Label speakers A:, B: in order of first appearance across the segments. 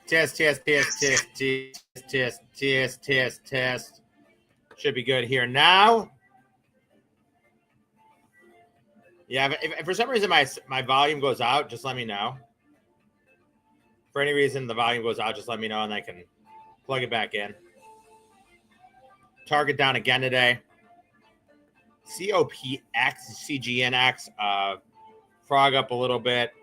A: Test. Should be good here now. Yeah, if for some reason my volume goes out, just let me know. For any reason the volume goes out, just let me know and I can plug it back in. Target down again today. COPX, CGNX, frog up a little bit.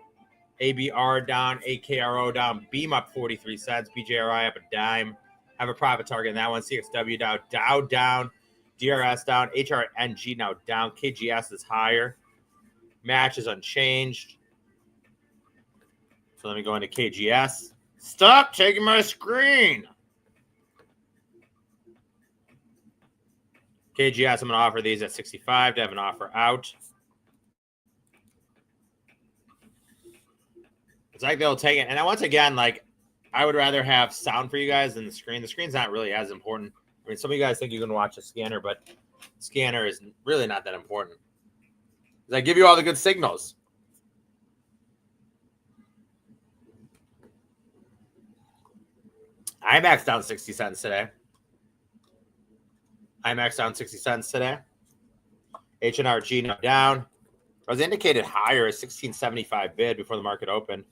A: ABR down, AKRO down, Beam up 43 cents, BJRI up a dime. Have a profit target in that one. CXW down, Dow down, DRS down, HRNG now down, KGS is higher. Match is unchanged. So let me go into KGS. Stop taking my screen. KGS, I'm going to offer these at 65 to have an offer out. It's like they'll take it. And once again, like, I would rather have sound for you guys than the screen. The screen's not really as important. I mean, some of you guys think you can watch a scanner, but scanner is really not that important. I give you all the good signals. IMAX down 60 cents today. IMAX down 60 cents today. HNRG now down. I was indicated higher at 1675 bid before the market opened.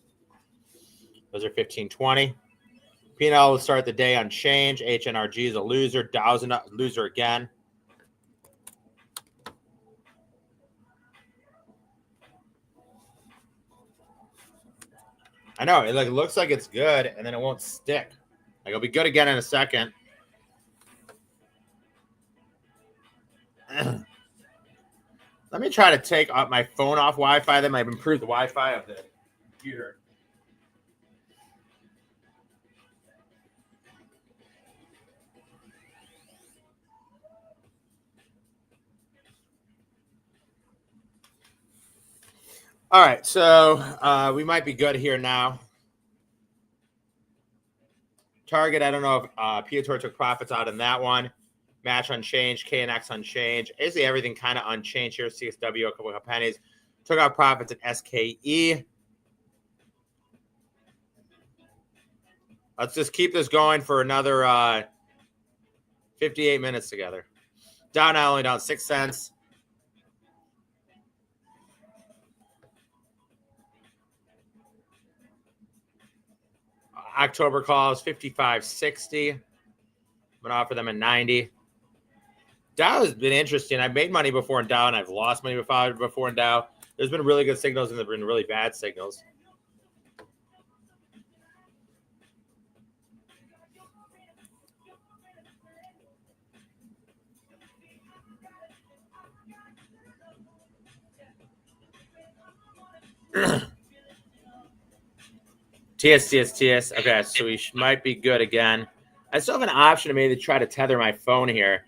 A: Those are 1520. P&L will start the day unchanged. HNRG is a loser. Dow's a loser again. I know. It looks like it's good, and then it won't stick. Like, it'll be good again in a second. Let me try to take my phone off Wi-Fi. That might improve the Wi-Fi of the computer. All right, so we might be good here now. Target, I don't know if Piator took profits out in that one. Match unchanged, KNX unchanged. Basically everything kind of unchanged here. CXW, a couple of pennies. Took out profits at SKE. Let's just keep this going for another 58 minutes together. Dow now only down 6 cents. October calls 55.60. I'm gonna offer them a 90. Dow has been interesting. I've made money before in Dow, and I've lost money before in Dow. There's been really good signals, and there've been really bad signals. TS. Okay, so we might be good again. I still have an option to maybe try to tether my phone here.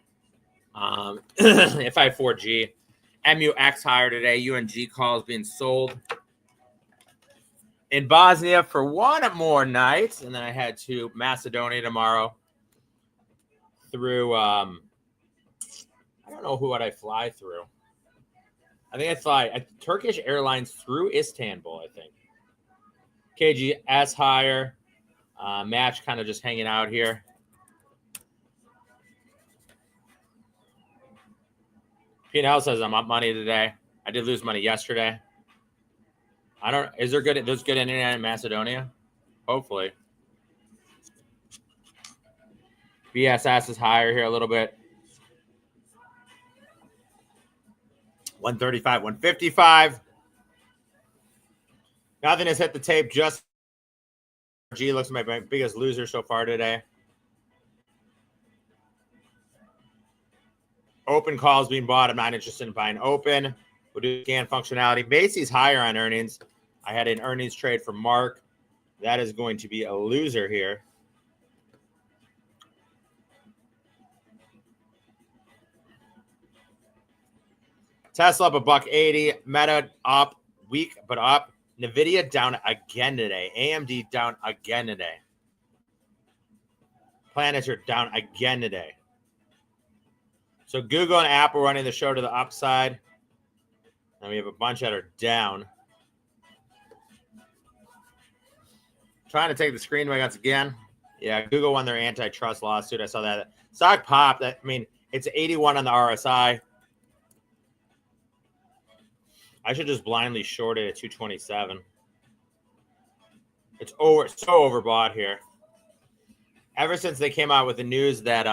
A: If I have 4G. MUX higher today. UNG calls being sold in Bosnia for one more night. And then I head to Macedonia tomorrow through, I don't know what I fly through. I think I fly Turkish Airlines through Istanbul, I think. KGS higher. Match kind of just hanging out here. P&L says I'm up money today. I did lose money yesterday. There's good internet in Macedonia? Hopefully. BSS is higher here a little bit. 135, 155. Nothing has hit the tape. Just G looks like my biggest loser so far today. Open calls being bought. I'm not interested in buying open. We'll do scan functionality. Macy's higher on earnings. I had an earnings trade for Mark. That is going to be a loser here. Tesla up $1.80. Meta up, weak but up. NVIDIA down again today. AMD down again today. Planets are down again today. So Google and Apple running the show to the upside. And we have a bunch that are down. Trying to take the screen away once again. Yeah, Google won their antitrust lawsuit. I saw that. Stock popped. I mean, it's 81 on the RSI. I should just blindly short it at 227. It's so overbought here. Ever since they came out with the news that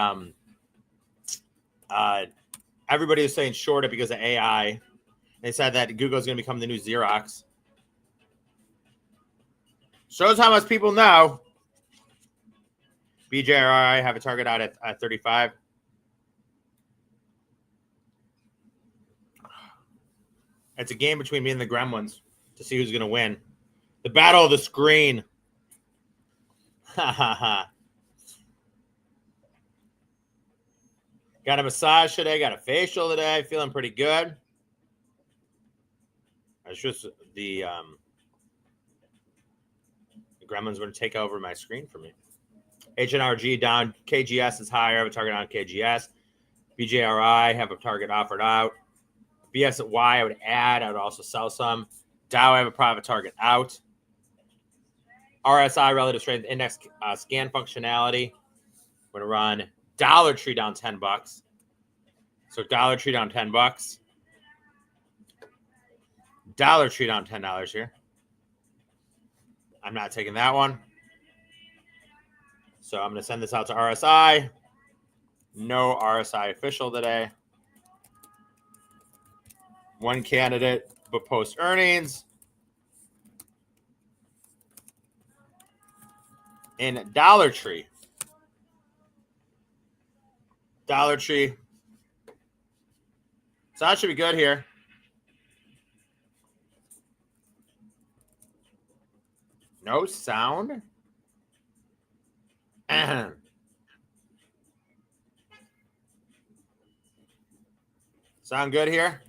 A: everybody was saying short it because of AI, they said that Google's going to become the new Xerox. Shows how much people know. BJRI have a target out at 35. It's a game between me and the Gremlins to see who's going to win. The battle of the screen. Ha ha ha. Got a massage today. Got a facial today. Feeling pretty good. It's just the Gremlins going to take over my screen for me. HNRG down. KGS is higher. I have a target on KGS. BJRI have a target offered out. BSY I would add. I would also sell some. Dow I have a private target out. RSI relative strength index scan functionality. I'm going to run Dollar Tree down $10. So Dollar Tree down $10. Dollar Tree down $10 here. I'm not taking that one. So I'm going to send this out to RSI. No RSI official today. One candidate, but post earnings. In Dollar Tree. Dollar Tree. So that should be good here. No sound. Sound good here?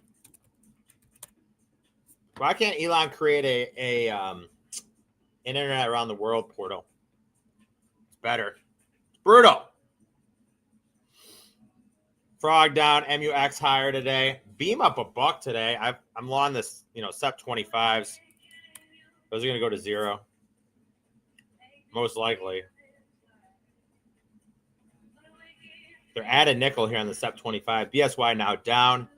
A: Why can't Elon create an internet around the world portal? It's better. It's brutal. Frog down, MUX higher today. Beam up $1 today. I'm long this, SEP 25s. Those are going to go to zero. Most likely. They're at a nickel here on the SEP 25. BSY now down.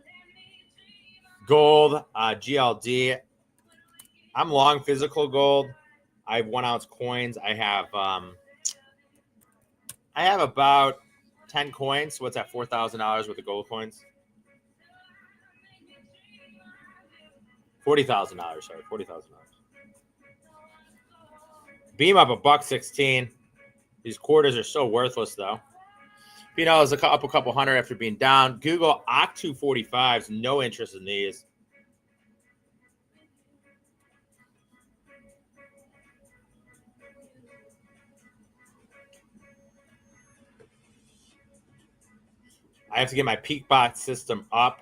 A: Gold, GLD. I'm long physical gold. I have 1 ounce coins. I have about 10 coins. So what's that? $4,000 worth of gold coins. $40,000. Sorry, $40,000. Beam up $1.16. These quarters are so worthless, though. P&L is up a couple hundred after being down. Google OCT 245s. No interest in these. I have to get my peak bot system up.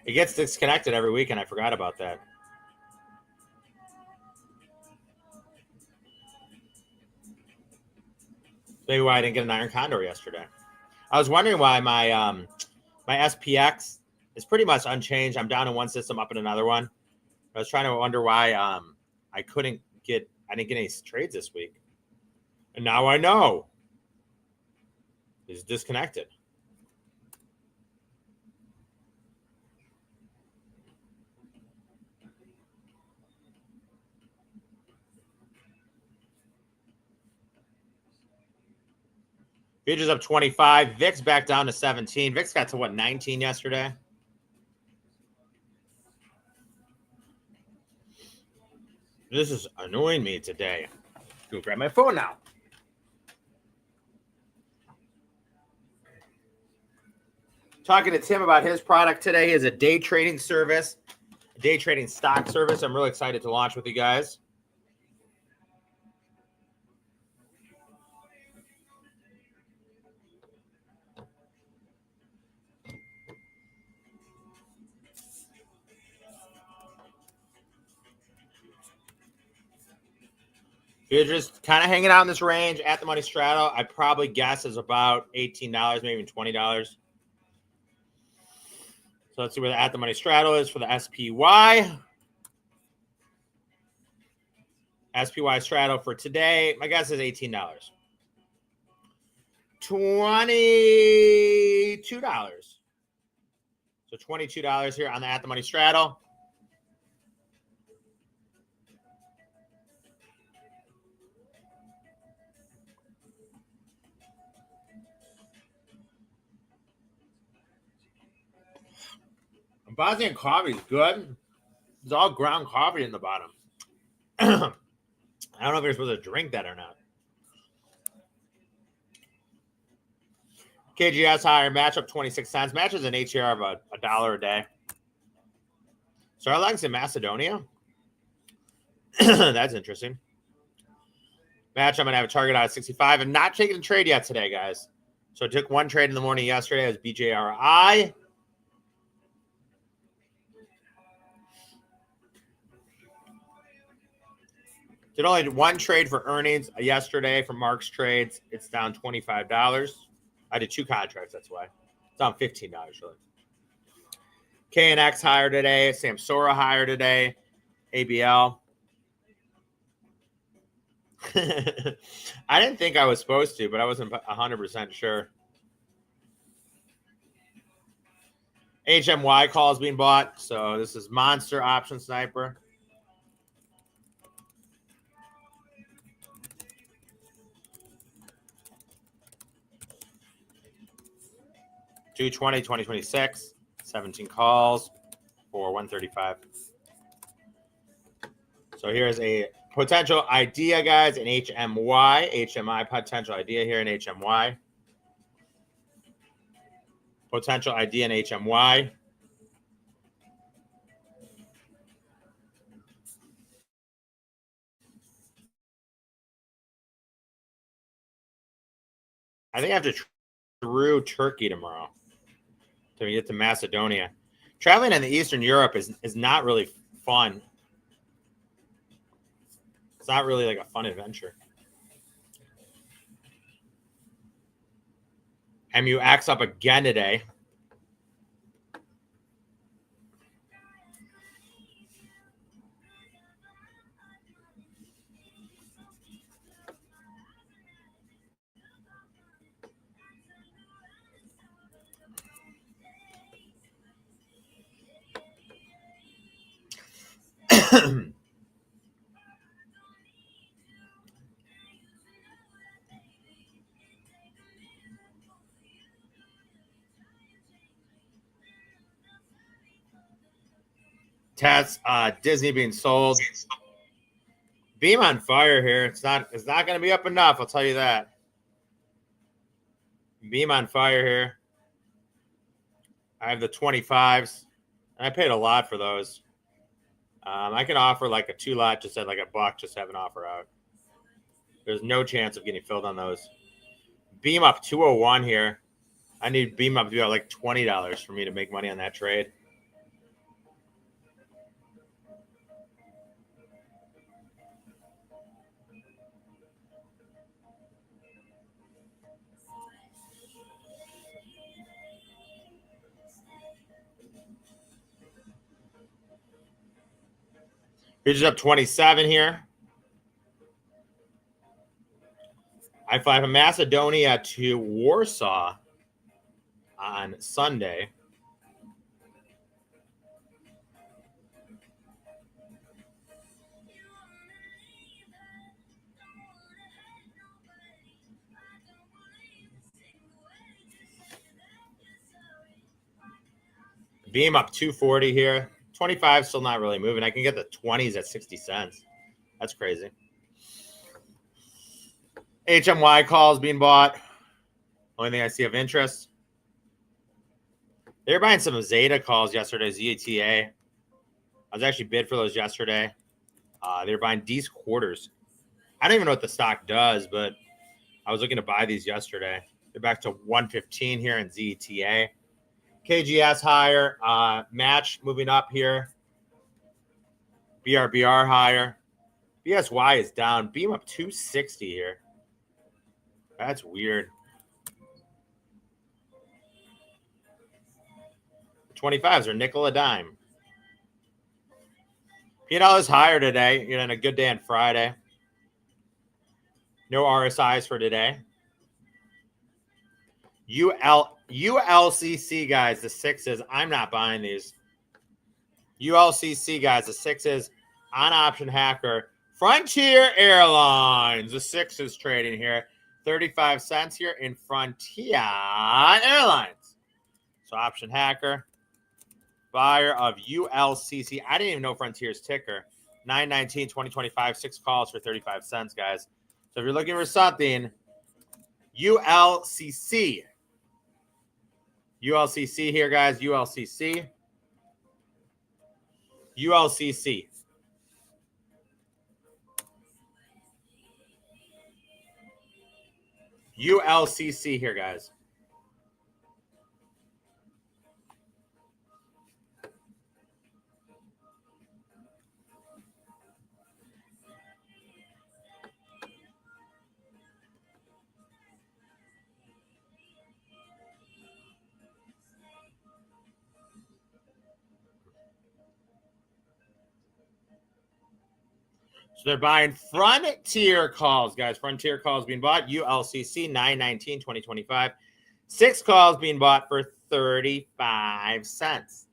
A: It gets disconnected every week, and I forgot about that. Maybe why I didn't get an iron condor yesterday. I was wondering why my my SPX is pretty much unchanged. I'm down in one system, up in another one. I was trying to wonder why I didn't get any trades this week. And now I know. It's disconnected. Futures up 25. VIX back down to 17. VIX got to, 19 yesterday? This is annoying me today. Go grab my phone now. Talking to Tim about his product today. He has a day trading service, a day trading stock service. I'm really excited to launch with you guys. You're just kind of hanging out in this range at the money straddle. I probably guess is about $18, maybe even $20. So let's see where the at the money straddle is for the SPY. SPY straddle for today, my guess is $18. $22. So $22 here on the at the money straddle. Bosnian coffee is good. It's all ground coffee in the bottom. I don't know if you're supposed to drink that or not. KGS higher, match up 26 cents. Matches an HER of $1 a day. Starlux in Macedonia. That's interesting. Match, I'm going to have a target out of 65. I'm not taking a trade yet today, guys. So I took one trade in the morning yesterday. It was BJRI. Did only one trade for earnings yesterday from Mark's Trades. It's down $25. I did two contracts, that's why. It's down $15, really. KNX higher today. Samsora higher today. ABL. I didn't think I was supposed to, but I wasn't 100% sure. HMY calls being bought. So this is Monster Option Sniper. $220, 2026, 17 calls for $135. So here's a potential idea, guys, in HMI potential idea here in HMY. Potential idea in HMY. I think I have to through Turkey tomorrow to get to Macedonia. Traveling in the Eastern Europe is not really fun. It's not really like a fun adventure. MUX up again today. Tess, Disney being sold. Beam on fire here. It's not going to be up enough. I'll tell you that. Beam on fire here. I have the 25s. I paid a lot for those. I can offer like a 2-lot, just at like $1, just have an offer out. There's no chance of getting filled on those. Beam up 201 here. I need Beam up to be about like $20 for me to make money on that trade. Here's up 27 here. I fly from Macedonia to Warsaw on Sunday. Beam up 240 here. 25 still not really moving. I can get the 20s at 60 cents. That's crazy. HMY calls being bought. Only thing I see of interest. They were buying some Zeta calls yesterday, ZTA. I was actually bid for those yesterday. They were buying these quarters. I don't even know what the stock does, but I was looking to buy these yesterday. They're back to 115 here in ZTA. KGS higher. Match moving up here. BRBR higher. BSY is down. Beam up 260 here. That's weird. 25s are nickel a dime. P&L is higher today. You're on a good day on Friday. No RSIs for today. ULCC, guys, the 6s. I'm not buying these. ULCC, guys, the 6s on Option Hacker. Frontier Airlines, the 6s trading here. 35 cents here in Frontier Airlines. So Option Hacker, buyer of ULCC. I didn't even know Frontier's ticker. 9/19/2025, 6 calls for 35 cents, guys. So if you're looking for something, ULCC. ULCC here, guys. ULCC. ULCC. ULCC here, guys. So they're buying Frontier calls, guys. Frontier calls being bought. ULCC 9/19/2025. 6 calls being bought for 35 cents.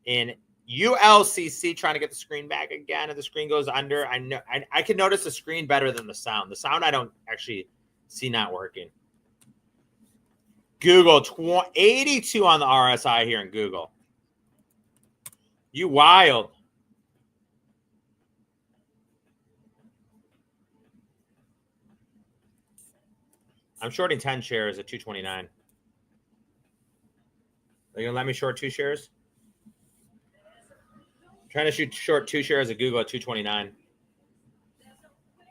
A: In ULCC, trying to get the screen back again, and the screen goes under. I know I can notice the screen better than the sound. The sound I don't actually see not working. Google 82 on the RSI here in Google. You wild. I'm shorting 10 shares at 229. Are you gonna let me short 2 shares? I'm trying to short 2 shares of Google at 229.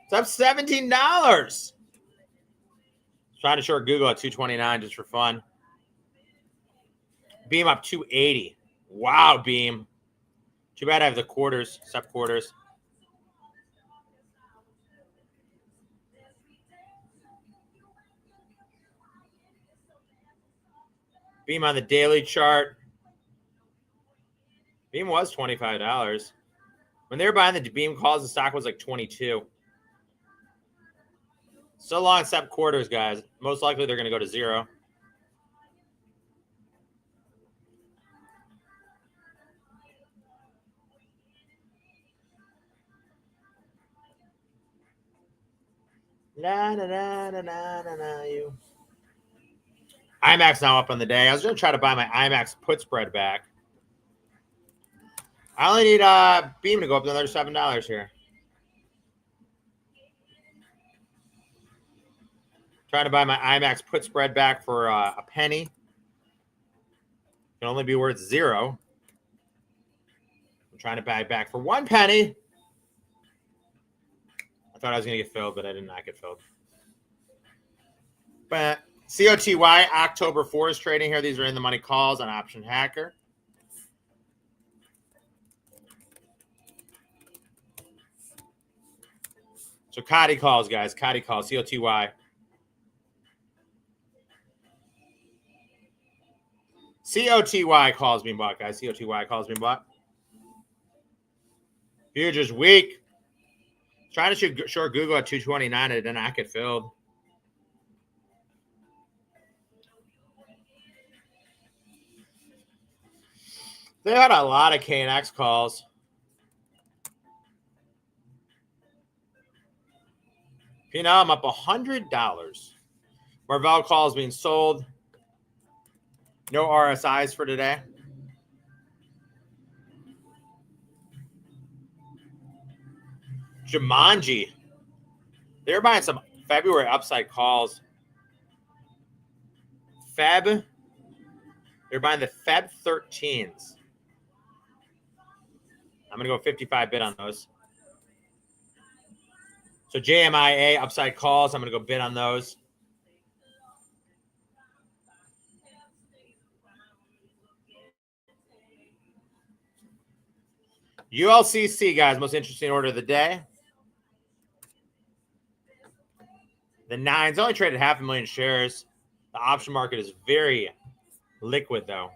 A: It's up $17. Trying to short Google at 229 just for fun. Beam up 280. Wow, Beam. Too bad I have the quarters, sub quarters. Beam on the daily chart. Beam was $25. When they were buying the Beam calls, the stock was like 22. So long sub quarters, guys. Most likely they're going to go to 0. Na na na na na na na you. IMAX now up on the day. I was going to try to buy my IMAX put spread back. I only need Beam to go up another $7 here. Trying to buy my IMAX put spread back for a penny. Can only be worth 0. I'm trying to buy it back for 1 penny. I thought I was going to get filled, but I did not get filled. But COTY October 4 is trading here. These are in the money calls on Option Hacker. So COTY calls, guys. COTY calls. COTY. COTY calls being bought, guys. COTY calls being bought. Futures weak. Trying to short Google at 229 and it did not get filled. They had a lot of KNX calls. Now I'm up $100. Marvell calls being sold. No RSIs for today. Jumanji. They're buying some February upside calls. They're buying the Feb 13s. I'm going to go 55 bid on those. So JMIA upside calls. I'm going to go bid on those. ULCC, guys, most interesting order of the day. The 9s only traded 500,000 shares. The option market is very liquid, though.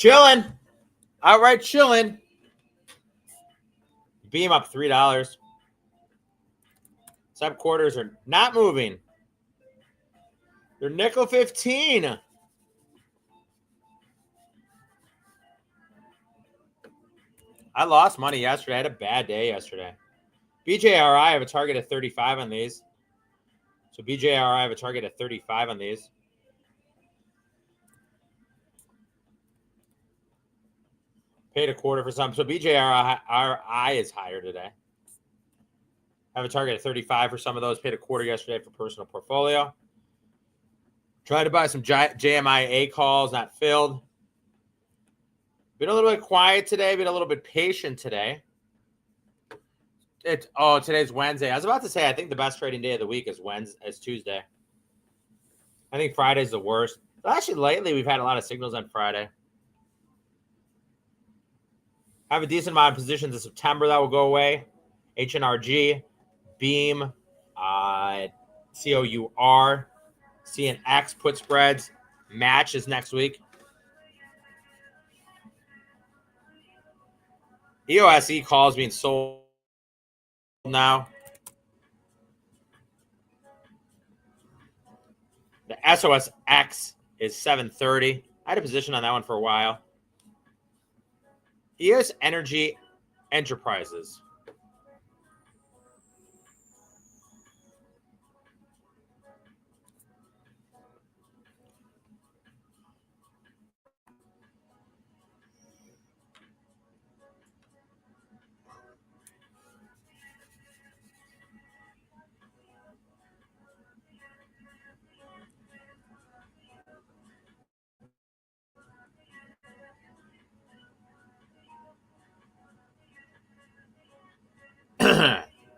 A: Chilling. Outright chilling. Beam up $3. Sub quarters are not moving. They're nickel 15. I lost money yesterday. I had a bad day yesterday. BJRI, I have a target of 35 on these. So BJRI, I have a target of 35 on these. Paid a quarter for some. So BJRI is higher today. I have a target of 35 for some of those. Paid a quarter yesterday for personal portfolio. Tried to buy some JMIA calls, not filled. Been a little bit quiet today. Been a little bit patient today. Today's Wednesday. I was about to say I think the best trading day of the week is Tuesday. I think Friday's the worst. But actually, lately we've had a lot of signals on Friday. I have a decent amount of positions in September that will go away. HNRG, Beam, COUR, CNX put spreads. Match is next week. EOSE calls being sold now. The SOSX is 730. I had a position on that one for a while. EOS Energy Enterprises.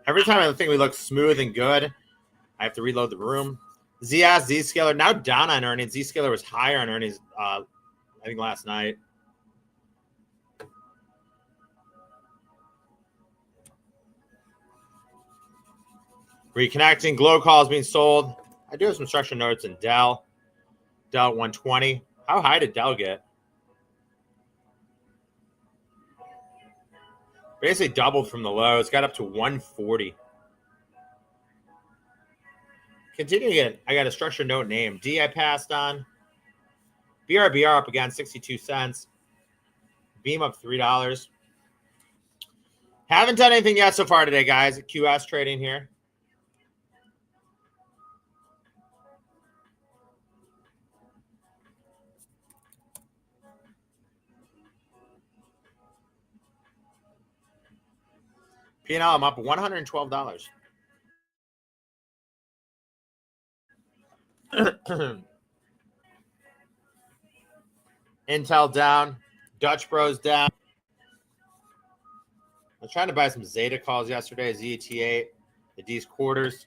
A: Every time I think we look smooth and good, I have to reload the room. Zscaler now down on earnings. Zscaler was higher on earnings, I think, last night. Reconnecting. Glow calls being sold. I do have some structure notes in Dell. Dell 120. How high did Dell get? Basically doubled from the lows. Got up to 140. Continuing, I got a structure note name. D I passed on. BRBR up again, 62 cents. Beam up $3. Haven't done anything yet so far today, guys. QS trading here. P&L, I'm up $112. Intel down. Dutch Bros down. I was trying to buy some Zeta calls yesterday. ZET8. The D's quarters.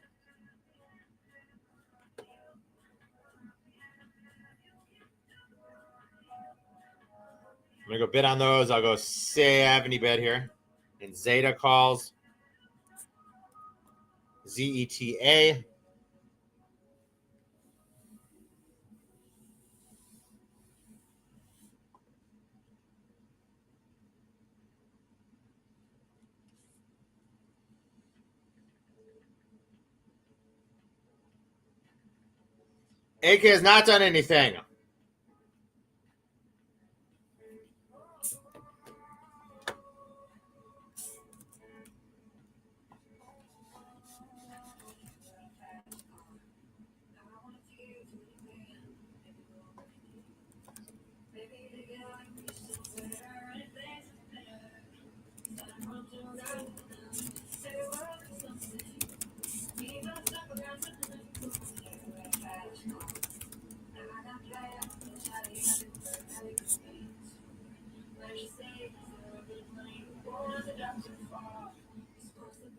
A: I'm going to go bid on those. I'll go $70 bid here. And Zeta calls. ZETA. AK has not done anything.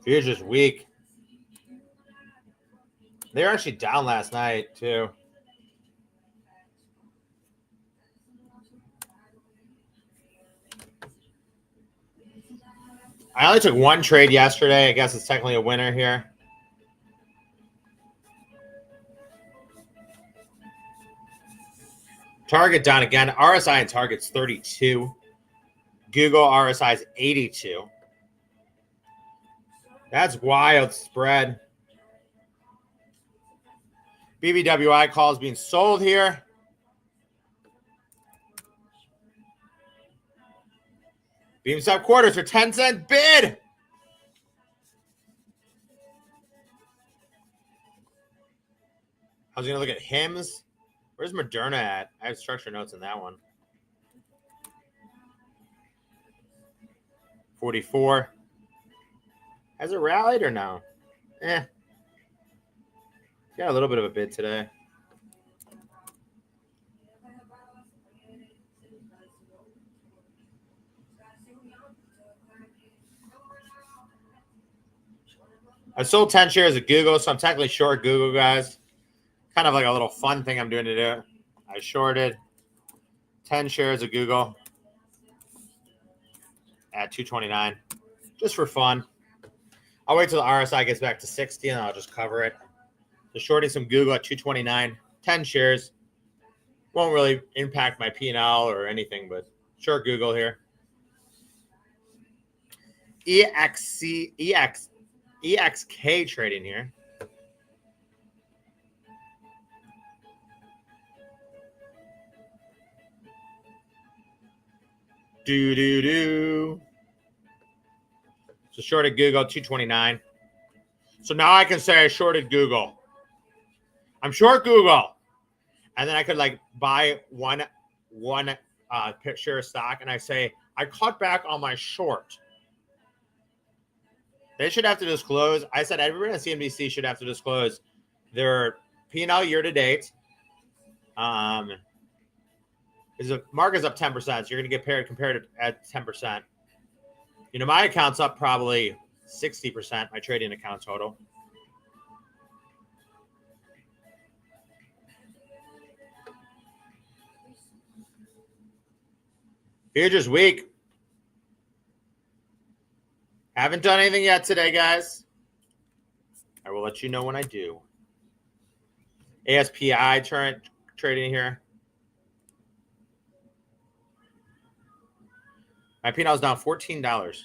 A: Future's weak. They were actually down last night, too. I only took one trade yesterday. I guess it's technically a winner here. Target down again. RSI and Target's 32. Google RSI is 82. That's wild spread. BBWI calls being sold here. Beam sub quarters for 10-cent bid. I was going to look at HIMS. Where's Moderna at? I have structure notes in that one. 44. Has it rallied or no? Got a little bit of a bid today. I sold 10 shares of Google, so I'm technically short Google, guys. Kind of like a little fun thing I'm doing today. I shorted 10 shares of Google at 229 just for fun. I'll wait till the RSI gets back to 60 and I'll just cover it. So shorting some Google at 229, 10 shares. Won't really impact my P&L or anything, but short Google here. EXK trading here. So shorted Google 229. So now I can say I shorted Google. I'm short Google, and then I could like buy one share of stock, and I say I cut back on my short. They should have to disclose. I said everybody on CNBC should have to disclose their P&L year to date. Is the market's up 10%, so you're going to get compared at 10%. You know, my account's up probably 60%, my trading account total. Futures week. Haven't done anything yet today, guys. I will let you know when I do. ASPI trading here. My P&L is down $14.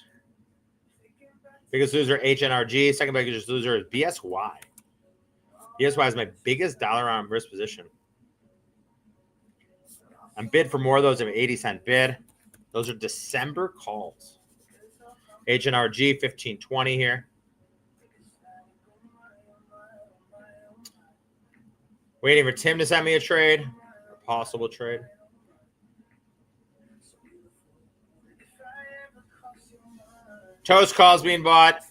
A: Biggest loser, HNRG. Second biggest loser is BSY. BSY is my biggest dollar on risk position. I'm bid for more of those of 80-cent bid. Those are December calls. HNRG 1520 here. Waiting for Tim to send me a trade, a possible trade. Toast calls being bought.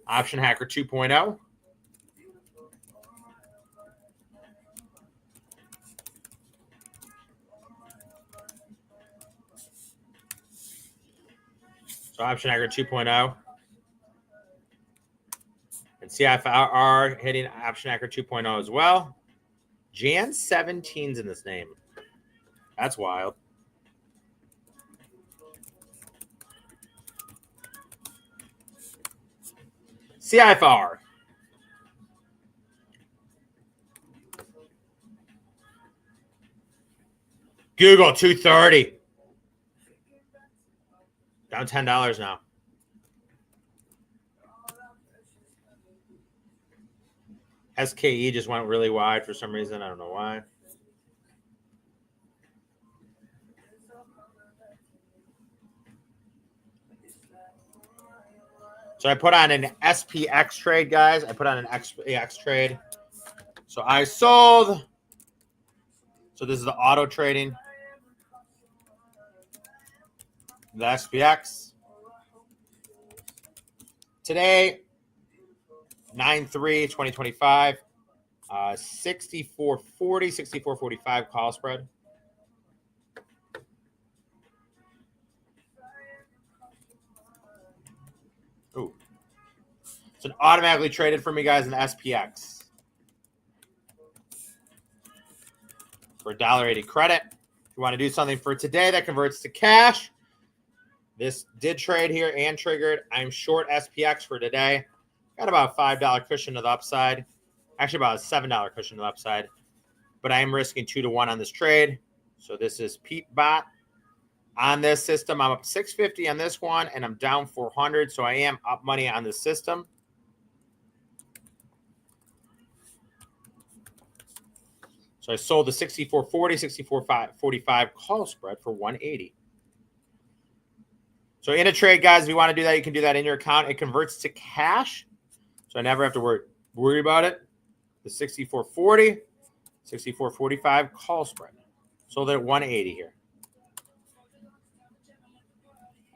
A: Option Hacker 2.0. So Option Hacker 2.0. And CFR hitting Option Hacker 2.0 as well. Jan 17's in this name. That's wild. CIFR. Google 230. Down $10 now. SKE just went really wide for some reason. I don't know why. So I put on an SPX trade, guys. I put on an SPX trade. So I sold. So this is the auto trading. The SPX. Today, 9/3/2025. 64.40, 64.45 call spread. Ooh. So it automatically traded for me, guys, in the SPX. For $1.80 credit. If you want to do something for today that converts to cash, this did trade here and triggered. I'm short SPX for today. Got about a $5 cushion to the upside. Actually, about a $7 cushion to the upside. but I am risking 2-1 on this trade. So this is Pete Bot. On this system, I'm up 650 on this one, and I'm down 400, so I am up money on this system. So I sold the 64.40, 64.45 call spread for 180. So in a trade, guys, if you want to do that, you can do that in your account. It converts to cash, so I never have to worry about it. The 64.40, 64.45 call spread. Sold it at 180 here.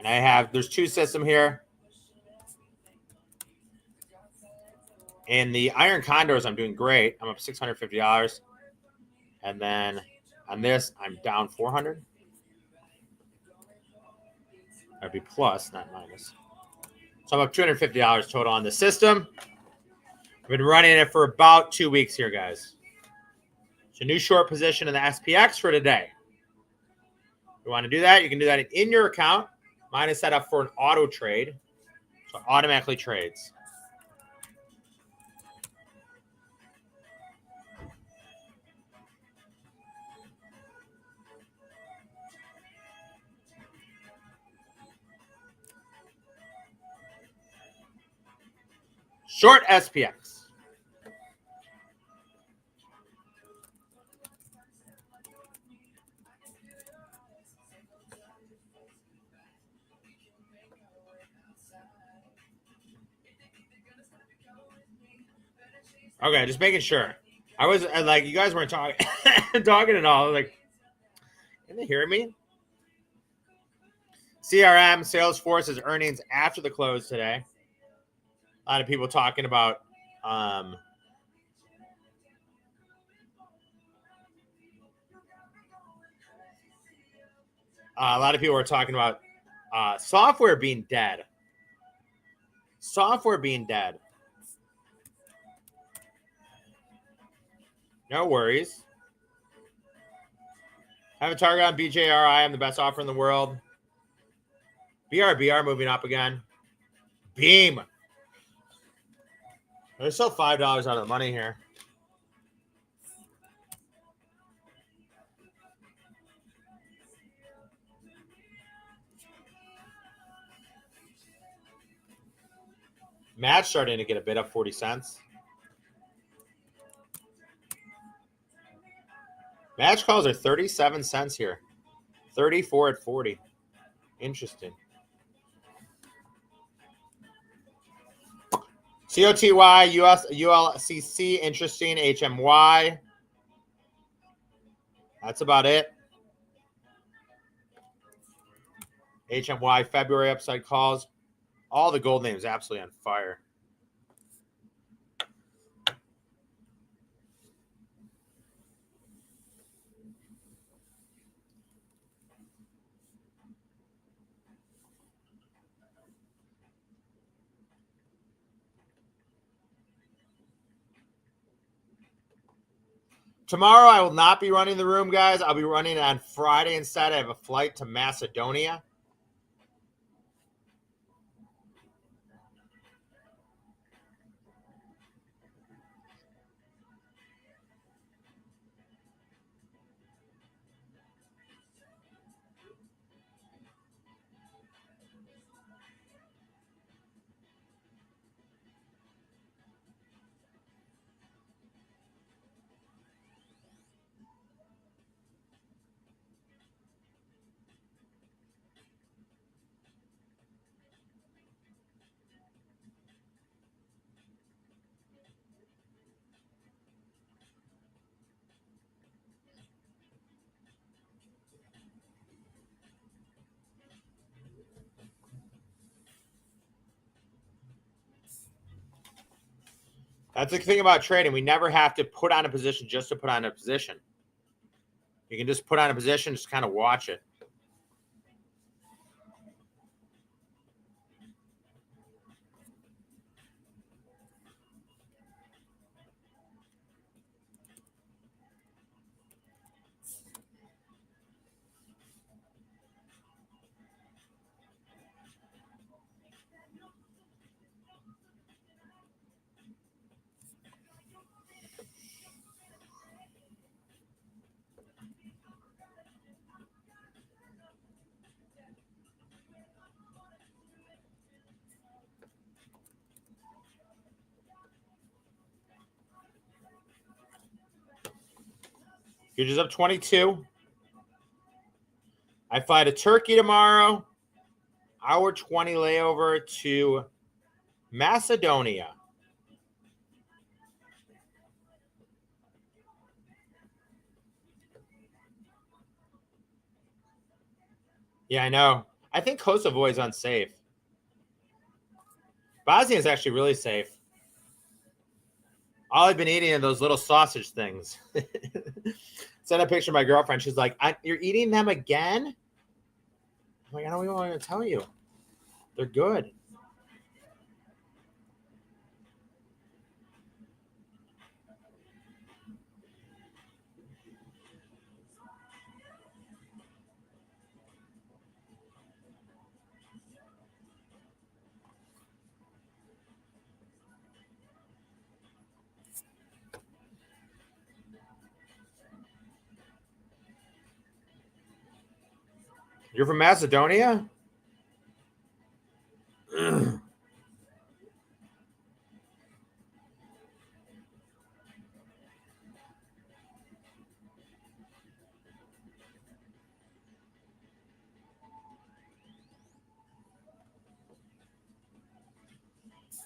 A: And there's two systems here. And the Iron Condors, I'm doing great. I'm up $650. And then on this, I'm down 400. That'd be plus, not minus. So I'm up $250 total on the system. I've been running it for about 2 weeks here, guys. So new short position in the SPX for today. If you want to do that, you can do that in your account. Mine is set up for an auto trade, so it automatically trades. Short SPX. Okay, just making sure. I was like, you guys weren't talking at all. Like, can they hear me? CRM, Salesforce's earnings after the close today. A lot of people talking about a lot of people are talking about software being dead. Software being dead. No worries. I have a target on BJRI. I'm the best offer in the world. BRBR moving up again. Beam. There's still $5 out of the money here. Match starting to get a bid up 40 cents. Match calls are 37 cents here. 34 at 40. Interesting. COTY, ULCC, interesting. HMY. That's about it. HMY, February upside calls. All the gold names absolutely on fire. Tomorrow, I will not be running the room, guys. I'll be running on Friday instead. I have a flight to Macedonia. That's the thing about trading. We never have to put on a position just to put on a position. You can just put on a position, just kind of watch it. Futures up 22. I fly to Turkey tomorrow. Hour 20 layover to Macedonia. Yeah, I know. I think Kosovo is unsafe. Bosnia is actually really safe. All I've been eating are those little sausage things. Sent a picture of my girlfriend. She's like, "You're eating them again?" I'm like, "I don't even want to tell you. They're good." You're from Macedonia?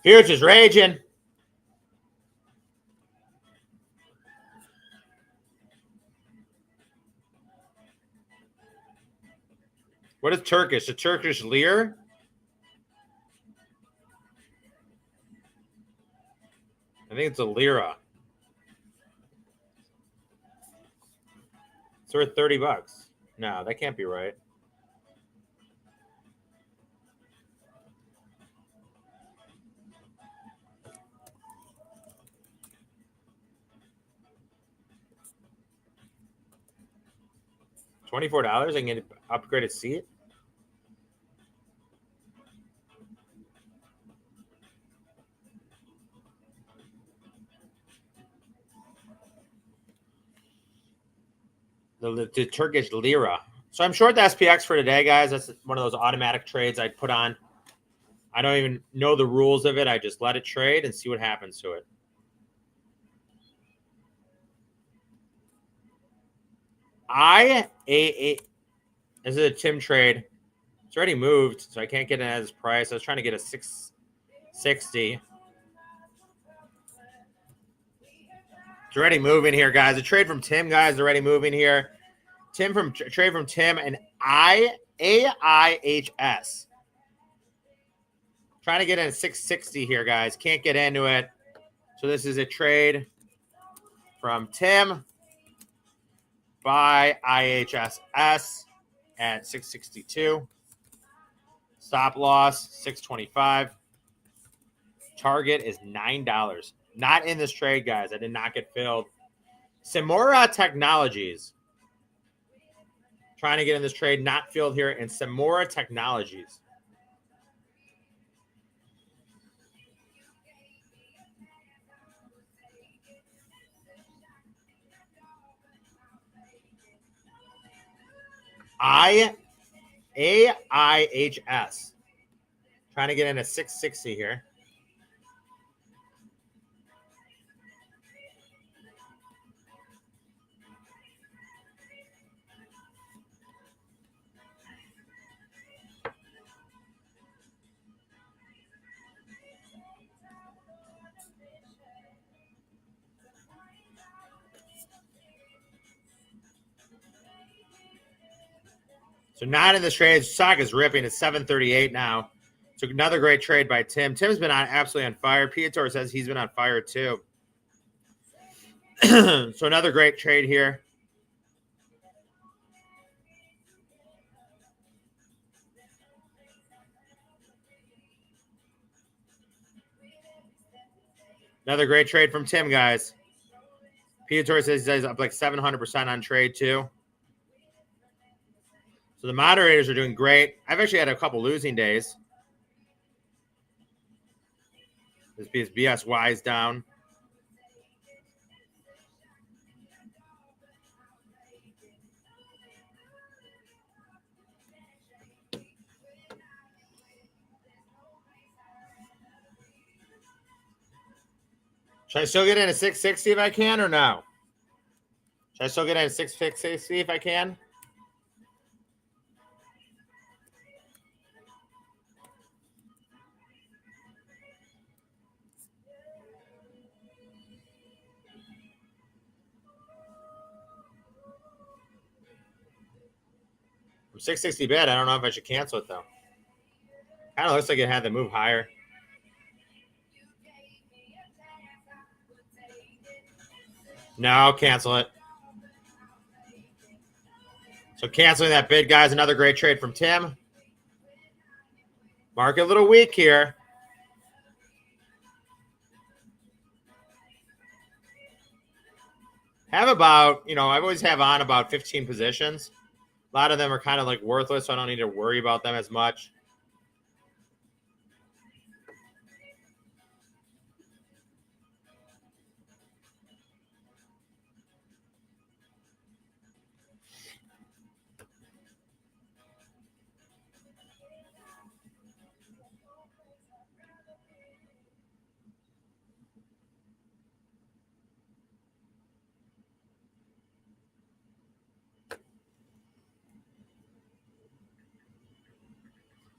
A: Futures raging. What is Turkish? A Turkish lira? I think it's a lira. It's worth $30. No, that can't be right. $24? I can get an upgraded seat? The Turkish lira. So I'm short the SPX for today, guys. That's one of those automatic trades I put on. I don't even know the rules of it. I just let it trade and see what happens to it. This is a Tim trade. It's already moved, so I can't get it at his price. I was trying to get a 660. It's already moving here, guys. A trade from Tim, guys, is already moving here. Trade from Tim and AIHS. Trying to get in a 660 here, guys. Can't get into it. So this is a trade from Tim by IHSS at 662. Stop loss 625. Target is $9. Not in this trade, guys. I did not get filled. Samora Technologies. Trying to get in this trade, not filled here in Samora Technologies. AIHS. Trying to get in a 660 here. So not in this trade. Stock is ripping. It's 738 now. So another great trade by Tim. Tim's been absolutely on fire. Piotr says he's been on fire too. So another great trade here. Another great trade from Tim, guys. Piotr says he's up like 700% on trade too. So the moderators are doing great. I've actually had a couple losing days. This BSY is down. Should I still get in a 660 if I can or no? Should I still get in at 660 if I can? From 660 bid, I don't know if I should cancel it though. Kind of looks like it had to move higher. No, cancel it. So canceling that bid, guys. Another great trade from Tim. Market a little weak here. Have about, I always have on about 15 positions. A lot of them are kind of like worthless, so I don't need to worry about them as much.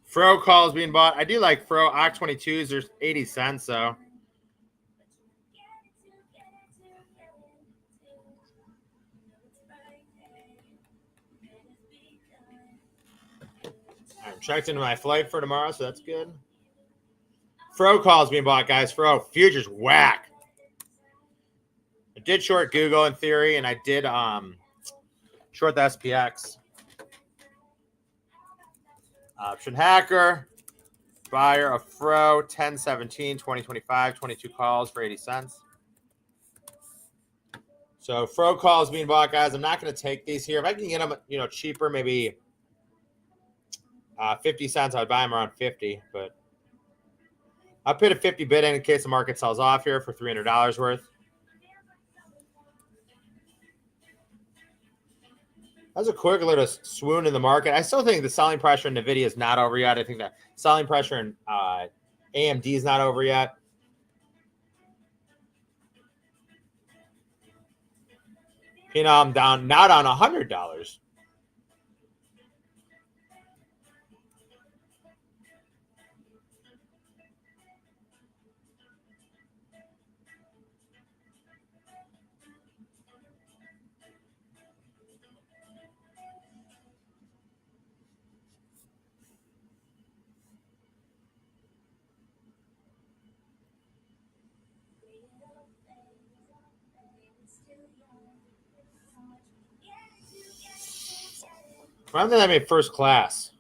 A: Fro calls being bought. I do like Fro. OC 22s, there's 80 cents, so. I'm checked into my flight for tomorrow, so that's good. Fro calls being bought, guys. Fro. Futures whack. I did short Google in theory, and I did short the SPX. Option hacker. Buyer of Fro, 10/17, 2025, 22 calls for 80 cents. So Fro calls being bought, guys. I'm not going to take these here. If I can get them, cheaper, maybe 50 cents, I would buy them around 50. But I'll put a 50 bid in case the market sells off here for $300 worth. That's a quick little swoon in the market. I still think the selling pressure in NVIDIA is not over yet. I think that selling pressure in AMD is not over yet. I'm down, now down $100. I don't think I made first class.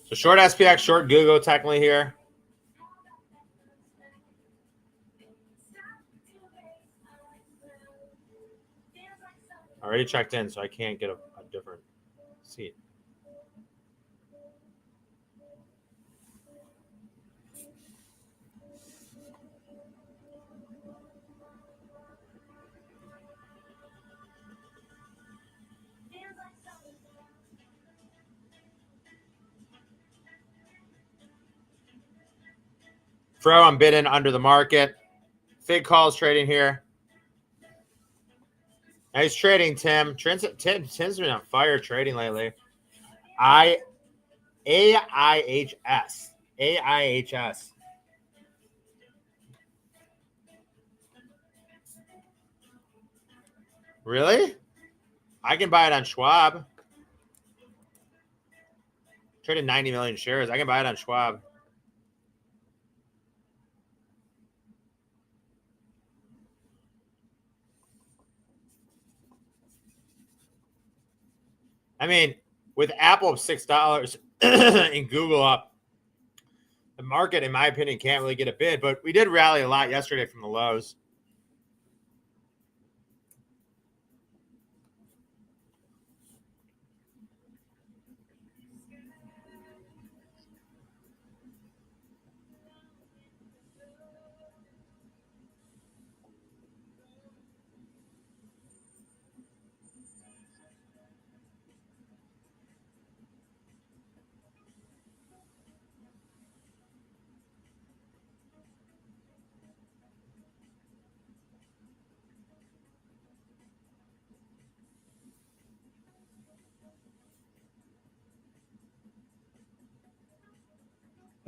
A: So short SPX, short Google technically here. Already checked in, so I can't get a different seat. Fro, I'm bidding under the market. Fig calls trading here. Nice trading, Tim. Tim's been on fire trading lately. AIHS. AIHS. Really? I can buy it on Schwab. Traded 90 million shares. I can buy it on Schwab. I mean, with Apple up $6 and Google up, the market, in my opinion, can't really get a bid. But we did rally a lot yesterday from the lows.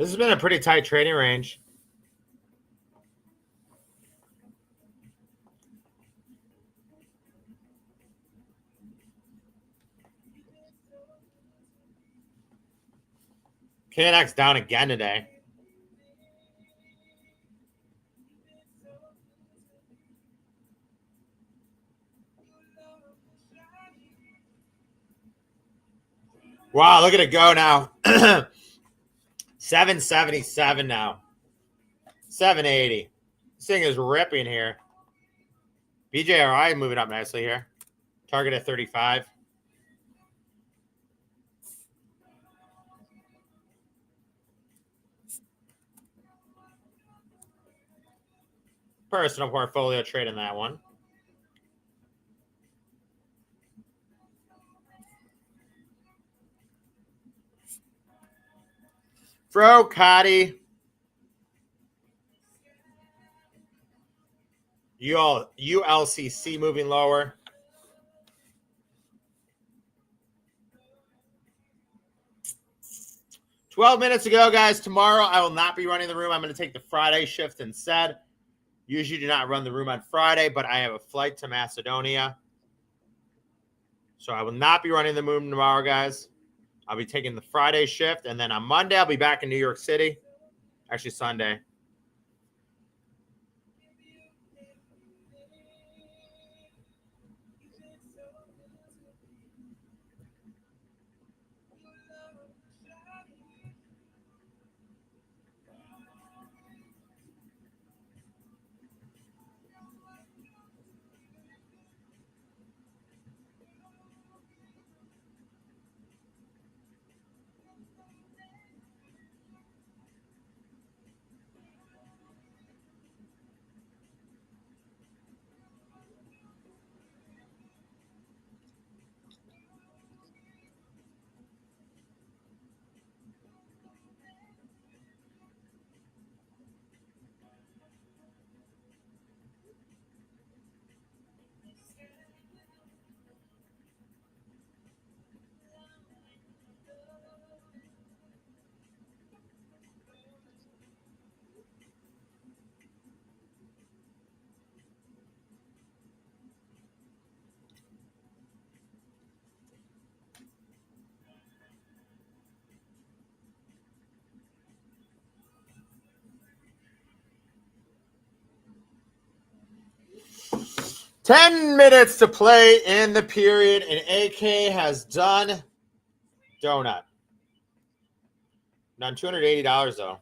A: This has been a pretty tight trading range. KNX down again today. Wow, look at it go now. 777 now. 780. This thing is ripping here. BJRI moving up nicely here. Target at 35. Personal portfolio trade in that one. Fro Cotty. ULCC moving lower. "12 minutes ago, guys. Tomorrow I will not be running the room. I'm going to take the Friday shift instead. Usually do not run the room on Friday, but I have a flight to Macedonia. So I will not be running the room tomorrow, guys. I'll be taking the Friday shift, and then on Monday I'll be back in New York City. Actually, Sunday. "10 minutes to play in the period, and AK has done donut. Done $280 though.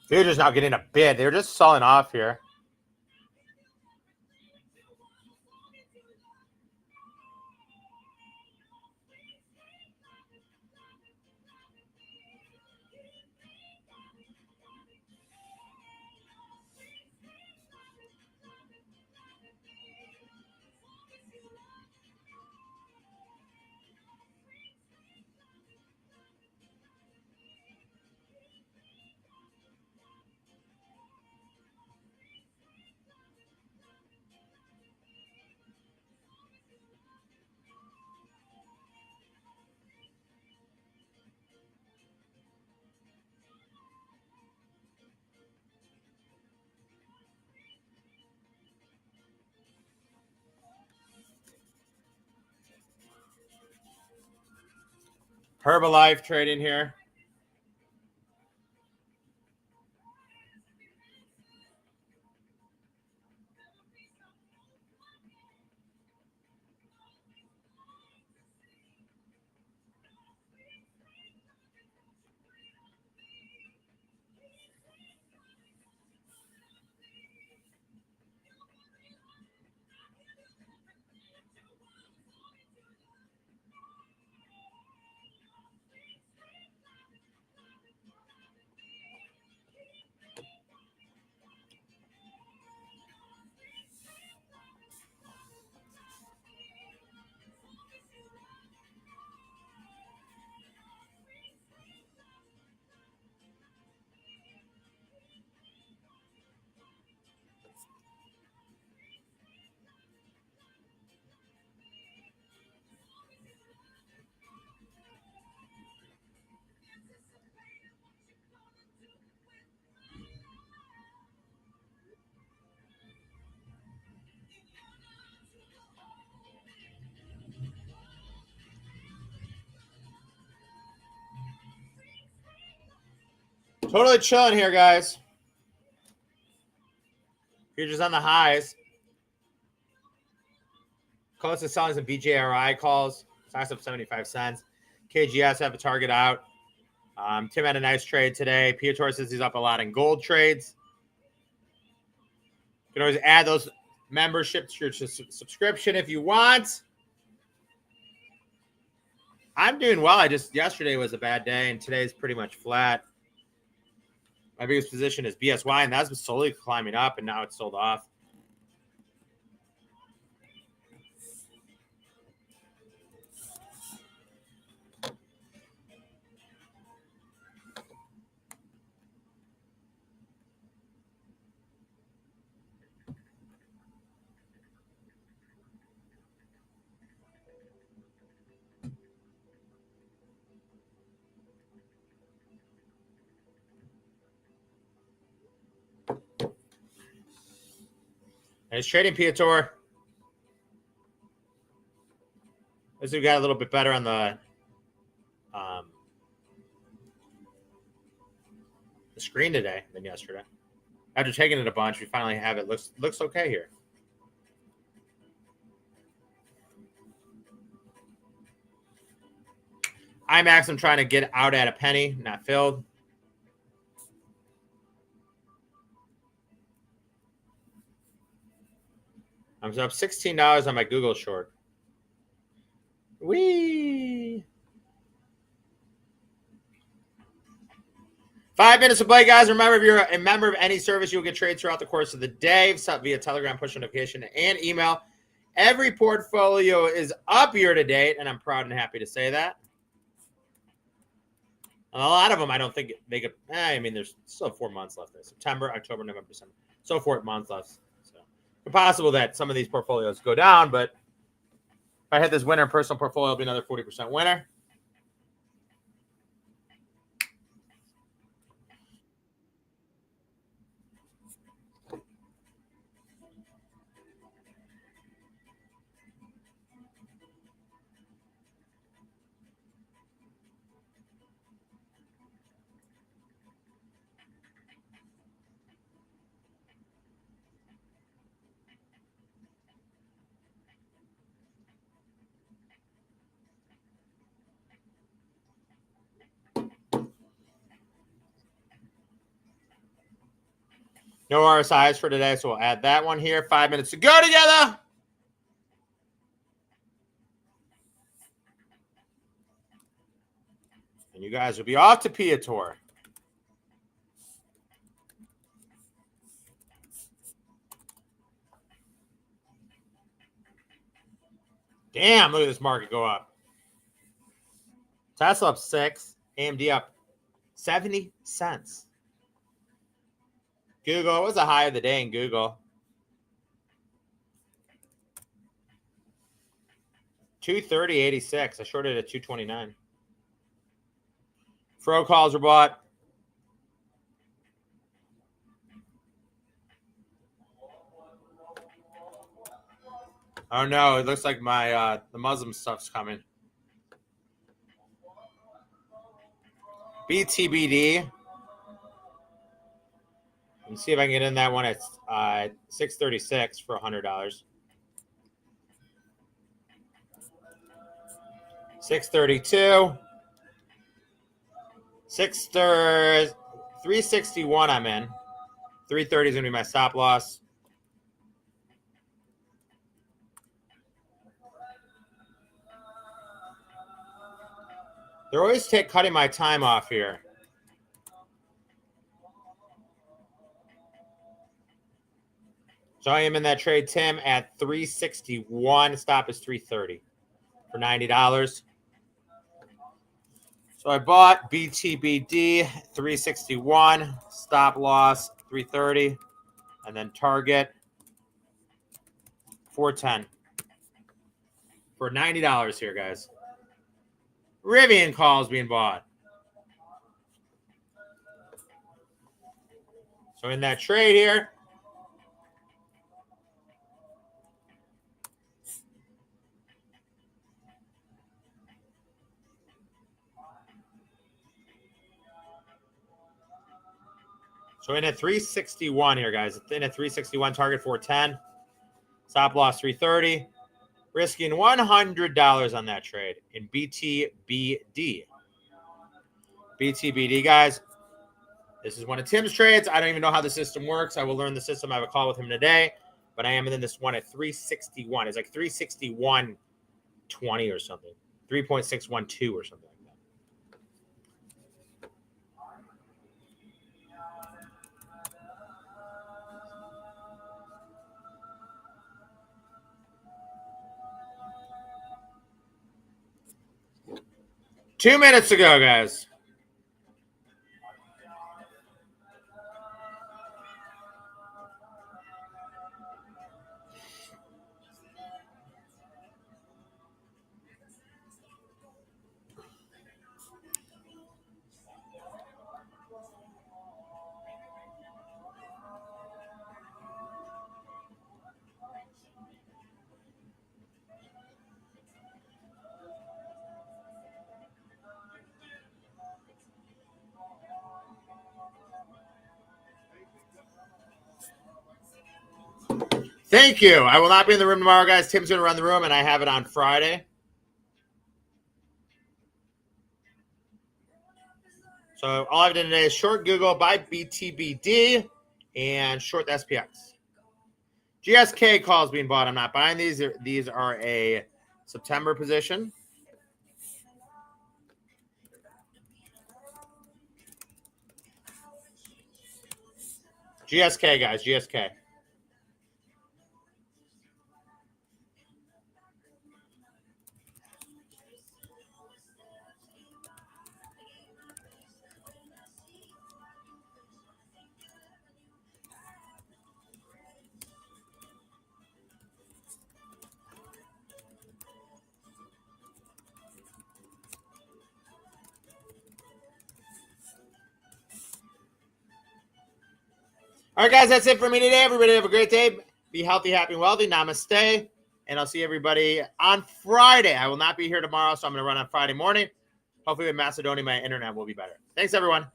A: They're just not getting a bid. They're just selling off here. Herbalife trading here. Totally chilling here, guys. Futures on the highs. Closest selling some BJRI calls. Stocks up 75 cents. KGS have a target out. Tim had a nice trade today. Piotr says he's up a lot in gold trades. You can always add those memberships to your subscription if you want. I'm doing well. Yesterday was a bad day, and today's pretty much flat. My biggest position is BSY, and that's been slowly climbing up, and now it's sold off. And it's trading Piotr. As we got a little bit better on the screen today than yesterday. After taking it a bunch, we finally have it. Looks okay here. IMAX, I'm trying to get out at a penny, not filled. I'm up $16 on my Google short. Whee! 5 minutes to play, guys. Remember, if you're a member of any service, you'll get trades throughout the course of the day via Telegram, push notification, and email. Every portfolio is up year to date, and I'm proud and happy to say that. And a lot of them, I don't think they could. There's still 4 months left there. September, October, November, December. So 4 months left. So it's possible that some of these portfolios go down, but if I had this winner personal portfolio, it'll be another 40% winner. No RSIs for today, so we'll add that one here. 5 minutes to go together. And you guys will be off to Piotr. Damn, look at this market go up. Tesla up 6. AMD up 70 cents. Google was the high of the day in Google. 230.86. I shorted at 229. Fro calls were bought. Oh no, it looks like my the Muslim stuff's coming. BTBD. Let me see if I can get in that one at 636 for $100. 632. 361 I'm in. 330 is going to be my stop loss. They're always cutting my time off here. So I am in that trade, Tim, at 361. Stop is 330 for $90. So I bought BTBD 361, stop loss 330, and then target 410 for $90 here, guys. Rivian calls being bought. So in that trade here, So in at 361 here, guys. In at 361, target 410. Stop loss 330. Risking $100 on that trade in BTBD. BTBD, guys. This is one of Tim's trades. I don't even know how the system works. I will learn the system. I have a call with him today. But I am in this one at 361. It's like 361.20 or something. 3.612 or something like that. Two minutes to go, guys. Thank you. I will not be in the room tomorrow, guys. Tim's going to run the room, and I have it on Friday. So all I've done today is short Google, buy BTBD, and short the SPX. GSK calls being bought. I'm not buying these. These are a September position. GSK, guys. GSK. All right, guys, that's it for me today. Everybody have a great day. Be healthy, happy, and wealthy. Namaste. And I'll see everybody on Friday. I will not be here tomorrow, so I'm going to run on Friday morning. Hopefully with Macedonia, my internet will be better. Thanks, everyone.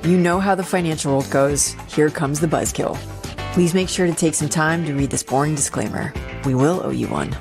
B: You know how the financial world goes. Here comes the buzzkill. Please make sure to take some time to read this boring disclaimer. We will owe you one.